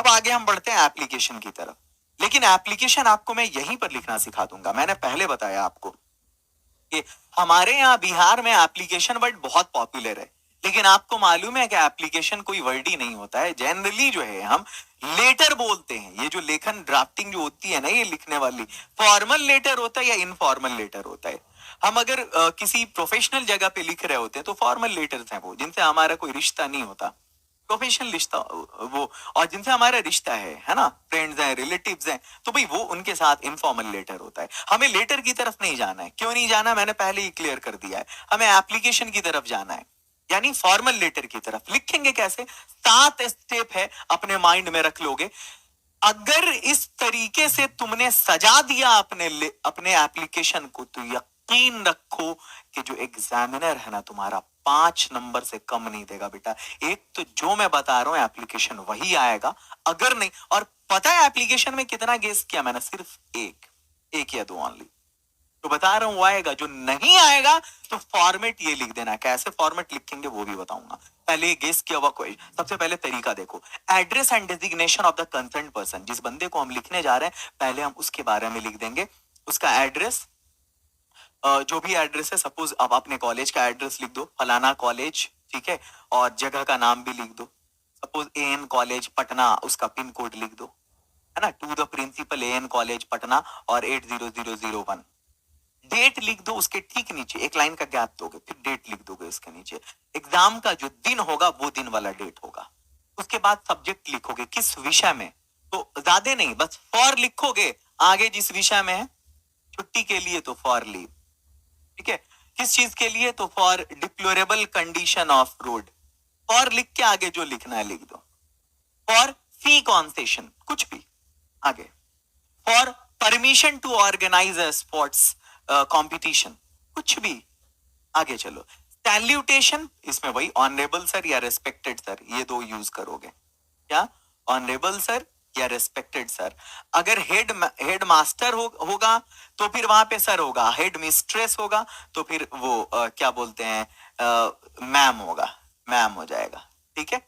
अब आगे हम बढ़ते हैं एप्लीकेशन की तरफ, लेकिन एप्लीकेशन आपको मैं यहीं पर लिखना सिखा दूंगा। मैंने पहले बताया आपको कि हमारे यहाँ बिहार में एप्लीकेशन वर्ड बहुत पॉपुलर है, लेकिन आपको मालूम है कि एप्लीकेशन कोई वर्ड ही नहीं होता है। जनरली जो है हम लेटर बोलते हैं। ये जो लेखन ड्राफ्टिंग जो होती है ना, ये लिखने वाली फॉर्मल लेटर होता है या इनफॉर्मल लेटर होता है। हम अगर किसी प्रोफेशनल जगह पे लिख रहे होते हैं तो फॉर्मल लेटर्स हैं वो, जिनसे हमारा कोई रिश्ता नहीं होता, प्रोफेशनल रिश्ता वो, और जिनसे हमारा रिश्ता है ना, फ्रेंड्स हैं, रिलेटिव्स हैं, तो भाई वो उनके साथ इनफॉर्मल लेटर होता है। हमें लेटर की तरफ नहीं जाना है। क्यों नहीं जाना, मैंने पहले ही क्लियर कर दिया है। हमें एप्लीकेशन की तरफ जाना है, यानी फॉर्मल लेटर की तरफ। लिखेंगे कैसे? 7 स्टेप है, अपने माइंड में रख लोगे। अगर इस तरीके से तुमने सजा दिया अपने एप्लीकेशन को, तो यकीन रखो कि जो एग्जामिनर है ना तुम्हारा, 5 नंबर से कम नहीं देगा बेटा। एक तो जो मैं बता रहा हूं एप्लीकेशन वही आएगा, अगर नहीं। और पता है एप्लीकेशन में कितना गेस किया मैंने? सिर्फ एक या 2 ओनली। तो बता रहा हूं वो आएगा। जो नहीं आएगा तो फॉर्मेट ये लिख देना। कैसे फॉर्मेट लिखेंगे वो भी बताऊंगा। पहले गेस किया हुआ क्वेश्चन। सबसे पहले तरीका देखो, address and designation of the concern person. जिस बंदे को हम लिखने जा रहे हैं पहले हम उसके बारे में लिख देंगे। उसका एड्रेस, जो भी एड्रेस है, सपोज अब अपने कॉलेज का एड्रेस लिख दो, फलाना कॉलेज, ठीक है, और जगह का नाम भी लिख दो। सपोज एएन कॉलेज पटना, उसका पिन कोड लिख दो, है ना, to the principal A N College Patna और 80001। डेट लिख दो उसके ठीक नीचे, एक लाइन का गैप दोगे, फिर डेट लिख दोगे उसके नीचे। एग्जाम का जो दिन होगा वो दिन वाला डेट होगा। उसके बाद सब्जेक्ट लिखोगे, किस विषय में, तो ज्यादा नहीं, बस फॉर लिखोगे। आगे जिस विषय में है, छुट्टी के लिए तो फॉर लीव, ठीक है, किस चीज के लिए, तो for deplorable condition of road. For लिख के आगे जो लिखना है लिख दो। फॉर फी कॉन्सेशन, कुछ भी आगे। For permission to organise a sports competition, कुछ भी आगे चलो। सैल्यूटेशन, इसमें वही ऑनरेबल सर या रेस्पेक्टेड सर, ये 2 यूज करोगे। क्या? ऑनरेबल सर या रेस्पेक्टेड सर। अगर हेड मास्टर होगा तो फिर वहां पे सर होगा। हेड मिस्ट्रेस होगा तो फिर वो क्या बोलते हैं, मैम होगा, मैम हो जाएगा, ठीक है।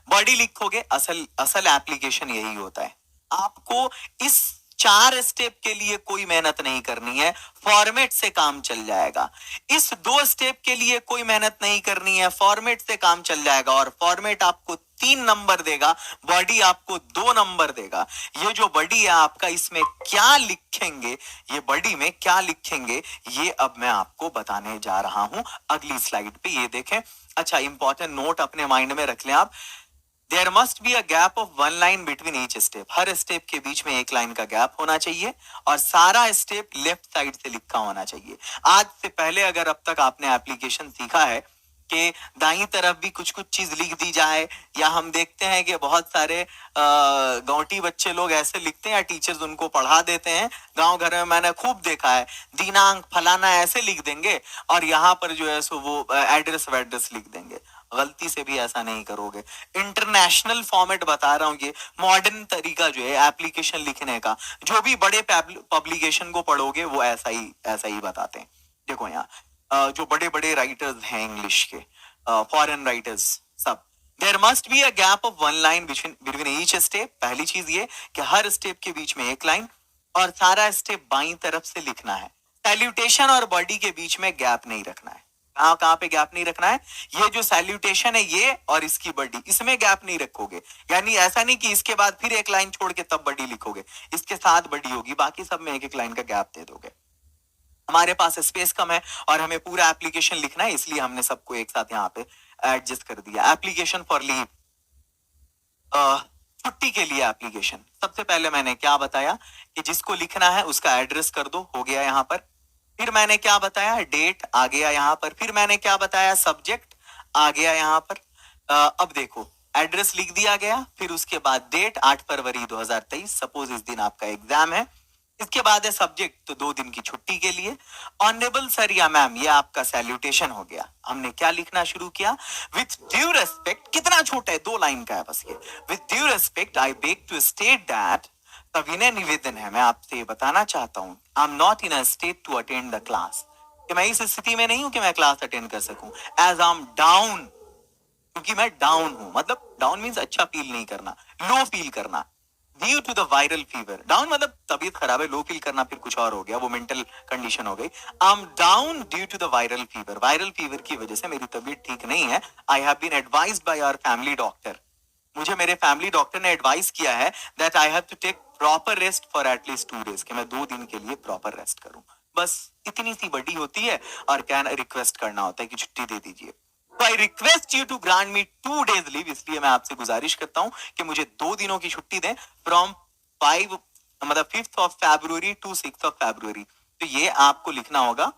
बॉडी लिखोगे। असल एप्लीकेशन यही होता है। आपको इस 4 स्टेप के लिए कोई मेहनत नहीं करनी है, फॉर्मेट से काम चल जाएगा। इस 2 स्टेप के लिए कोई मेहनत नहीं करनी है, फॉर्मेट से काम चल जाएगा। और फॉर्मेट आपको 3 नंबर देगा, बॉडी आपको 2 नंबर देगा। ये जो बॉडी है आपका, इसमें क्या लिखेंगे, ये बॉडी में क्या लिखेंगे, ये अब मैं आपको बताने जा रहा हूं अगली स्लाइड पे। ये देखें। अच्छा, इंपॉर्टेंट नोट अपने माइंड में रख लें आप। There must be a gap of 1 line between each step. हर स्टेप के बीच में 1 लाइन का गैप होना चाहिए और सारा स्टेप लेफ्ट साइड से लिखा होना चाहिए। आज से पहले अगर अब तक आपने एप्लीकेशन सीखा है कि दाईं तरफ भी कुछ कुछ चीज लिख दी जाए, या हम देखते हैं कि बहुत सारे गांवटी बच्चे लोग ऐसे लिखते हैं या टीचर्स उनको पढ़ा देते हैं, गांव घर में मैंने खूब देखा है, दिनांक फलाना ऐसे लिख देंगे और यहाँ पर जो है सो वो एड्रेस वैड्रेस लिख देंगे। गलती से भी ऐसा नहीं करोगे। इंटरनेशनल फॉर्मेट बता रहा हूँ, ये मॉडर्न तरीका जो है एप्लीकेशन लिखने का। जो भी बड़े पब्लिकेशन को पढ़ोगे वो ऐसा ही बताते हैं। देखो यहाँ जो बड़े बड़े राइटर्स हैं इंग्लिश के, फॉरेन राइटर्स सब, there must be a gap of 1 line between each step. पहली चीज ये कि हर स्टेप के बीच में 1 लाइन और सारा स्टेप बाईं तरफ से लिखना है। सैल्यूटेशन और बॉडी के बीच में गैप नहीं रखना है। कहां कहां पे गैप नहीं रखना है? ये जो सैल्यूटेशन है ये और इसकी बॉडी, इसमें गैप नहीं रखोगे। यानी ऐसा नहीं कि इसके बाद फिर 1 लाइन छोड़ के तब बॉडी लिखोगे, इसके साथ बॉडी होगी, बाकी सब में 1 लाइन का गैप दे दोगे। हमारे पास स्पेस कम है और हमें पूरा एप्लीकेशन लिखना है, इसलिए हमने सबको एक साथ यहाँ पे एडजस्ट कर दिया। एप्लीकेशन फॉर लीव, छुट्टी के लिए एप्लीकेशन। सबसे पहले मैंने क्या बताया कि जिसको लिखना है उसका एड्रेस कर दो, हो गया यहाँ पर। फिर मैंने क्या बताया, डेट आ गया यहाँ पर। फिर मैंने क्या बताया, सब्जेक्ट आ गया यहाँ पर। अब देखो, एड्रेस लिख दिया गया, फिर उसके बाद डेट 8 फरवरी 2023, सपोज इस दिन आपका एग्जाम है। इसके बाद है सब्जेक्ट, तो 2 दिन की छुट्टी के लिए। ऑनरेबल सर या मैम, ये आपका सैल्यूटेशन हो गया। हमने क्या लिखना शुरू किया, विथ ड्यू रेस्पेक्ट, कितना छोटा है, 2 लाइन का है बस ये। With due respect I beg to state that, सविनय निवेदन है, मैं आपसे बताना चाहता हूँ, I am not in a state to attend the class, कि मैं इस स्थिति में नहीं हूं कि मैं क्लास अटेंड कर सकूं। एज आई एम डाउन क्योंकि मैं डाउन हूं, मतलब डाउन मीन्स अच्छा फील नहीं करना, लो फील करना, due to the viral fever. Down मतलब तबीयत खराब है, लो फील करना फिर कुछ और हो गया, वो मेंटल कंडीशन हो गई। I am down due to the viral fever, viral fever की वजह से मेरी तबीयत ठीक नहीं है। I have been advised by our family doctor, मुझे मेरे फैमिली डॉक्टर ने एडवाइस किया है that I have to take proper rest for at least 2 days, कि मैं 2 दिन के लिए प्रॉपर रेस्ट करूं। बस इतनी सी बड़ी होती है, और क्या रिक्वेस्ट करना होता है कि छुट्टी दे दीजिए। तो I request you to grant me 2 days leave, इसलिए मैं आपसे गुजारिश करता हूं कि मुझे 2 दिनों की छुट्टी दें, from 5th of February to 6th of February। तो ये आपको लिखना होगा,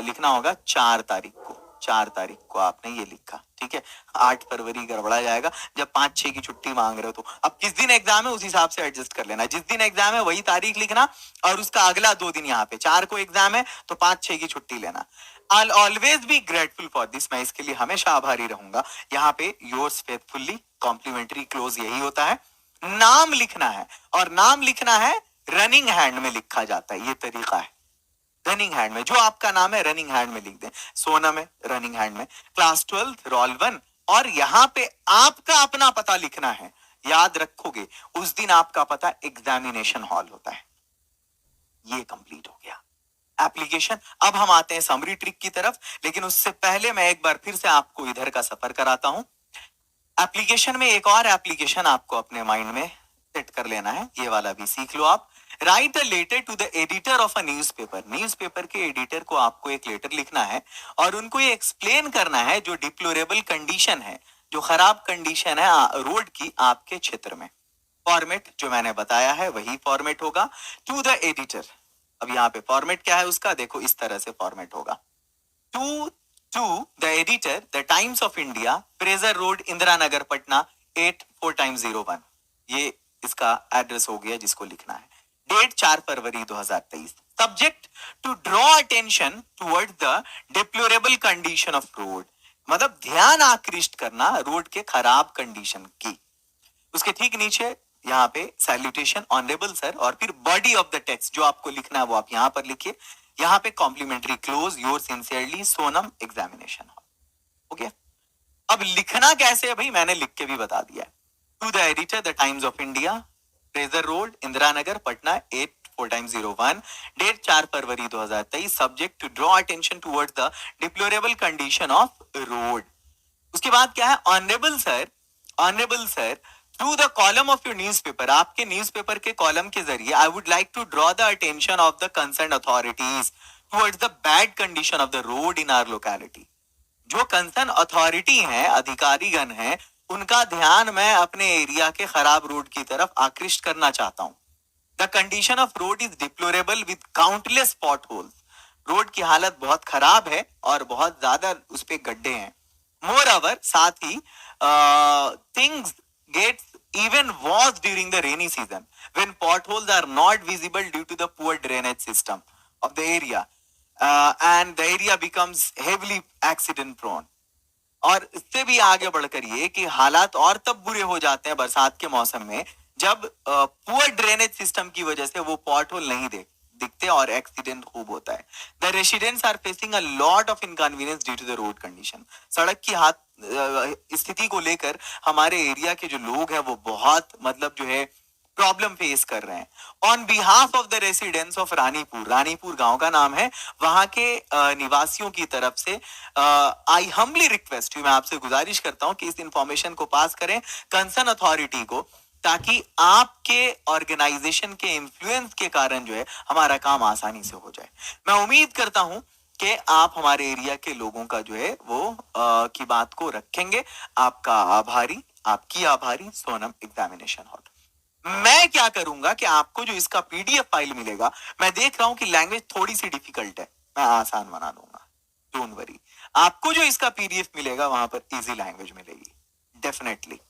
लिखना होगा 4 तारीख को, 4 तारीख को आपने ये लिखा, ठीक है। 8 फरवरी गड़बड़ा जाएगा जब 5-6 की छुट्टी मांग रहे हो तो। अब किस दिन एग्जाम है उस हिसाब से एडजस्ट कर लेना, जिस दिन एग्जाम है वही तारीख लिखना, और उसका अगला 2 दिन यहाँ पे, 4 को एग्जाम है तो 5-6 की छुट्टी लेना। I'll always be grateful for this, मैं इसके लिए हमेशा आभारी रहूंगा। यहाँ पे yours faithfully, कॉम्प्लीमेंट्री क्लोज यही होता है। नाम लिखना है, और नाम लिखना है रनिंग हैंड में लिखा जाता है, ये तरीका है। रनिंग हैंड में जो आपका नाम है रनिंग हैंड में लिख दें। सोनम है रनिंग हैंड में, क्लास 12 रोल 1, और यहाँ पे आपका अपना पता लिखना है। याद रखोगे उस दिन आपका पता एग्जामिनेशन हॉल होता है। ये कंप्लीट हो गया एप्लीकेशन। अब हम आते हैं समरी ट्रिक की तरफ, लेकिन उससे पहले मैं एक बार फिर से आपको इधर का सफर कराता हूं। एप्लीकेशन में एक और एप्लीकेशन आपको अपने माइंड में सेट कर लेना है, ये वाला भी सीख लो आप। Write a letter to the editor of a newspaper, newspaper के एडिटर को आपको एक लेटर लिखना है, और उनको ये एक्सप्लेन करना है जो डिप्लोरेबल कंडीशन है, जो खराब कंडीशन है रोड की आपके क्षेत्र में। फॉर्मेट जो मैंने बताया है वही फॉर्मेट होगा, टू द एडिटर। अब यहाँ पे फॉर्मेट क्या है उसका, देखो इस तरह से फॉर्मेट होगा, to the editor the Times of India, Fraser Road, Indira Nagar, Patna 8 4 0 1। ये इसका एड्रेस हो गया जिसको लिखना है। Date 4 February 2023। Subject to draw attention toward the deplorable condition of road, मतलब ध्यान आकृष्ट करना रोड के खराब कंडीशन की। उसके ठीक नीचे यहाँ पे सैल्यूटेशन ऑनरेबल सर, और फिर बॉडी ऑफ द टेक्स्ट जो आपको लिखना है वो आप यहाँ पर लिखिए। यहाँ पे complimentary close, your sincerely Sonam, examination hall. Okay, अब लिखना कैसे है भाई, मैंने लिख के भी बता दिया है। To the editor the Times of India, Fraser Road, Indira Nagar, Patna 8 4 0 1। Date 4 February 2023। Subject to draw attention toward the deplorable condition of road. उसके बाद क्या है, honourable sir, honourable sir through the column of your newspaper, आपके newspaper के column के जरिए I would like to draw the attention of the concern authorities towards the bad condition of the road in our locality. जो concern authority हैं, अधिकारीगण हैं, उनका ध्यान मैं अपने एरिया के खराब रोड की तरफ आकृष्ट करना चाहता हूं। The condition of road is deplorable with countless spot holes, road की हालत बहुत खराब है और बहुत ज्यादा उस पे गड्ढे हैं। मोर ओवर, साथ ही things gets even worse during the rainy season when potholes are not visible due to the poor drainage system of the area, and the area becomes heavily accident prone। और इससे भी आगे बढ़कर ये कि हालात और तब बुरे हो जाते हैं बरसात के मौसम में जब पुअर ड्रेनेज सिस्टम की वजह से वो पॉट होल नहीं दिखते और एक्सीडेंट खूब होता है। The residents are facing a lot of inconvenience due to the road condition. सड़क की स्थिति को लेकर हमारे एरिया के जो लोग हैं वो बहुत मतलब जो है प्रॉब्लम फेस कर रहे हैं। On behalf of the residents of Ranipur, Ranipur गांव का नाम है, वहां के निवासियों की तरफ से आई हम्बली रिक्वेस्ट यू, मैं आपसे गुजारिश करता हूं कि इस इंफॉर्मेशन को पास करें कंसर्न अथॉरिटी को, ताकि आपके ऑर्गेनाइजेशन के इन्फ्लुएंस के कारण जो है हमारा काम आसानी से हो जाए। मैं उम्मीद करता हूं कि आप हमारे एरिया के लोगों का जो है वो की बात को रखेंगे। आपका आभारी, आपकी आभारी, सोनम, एग्जामिनेशन हॉल। मैं क्या करूंगा कि आपको जो इसका पीडीएफ फाइल मिलेगा, मैं देख रहा हूं कि लैंग्वेज थोड़ी सी डिफिकल्ट है, मैं आसान बना दूंगा, डोंट वरी। आपको जो इसका पीडीएफ मिलेगा वहां पर इजी लैंग्वेज मिलेगी डेफिनेटली।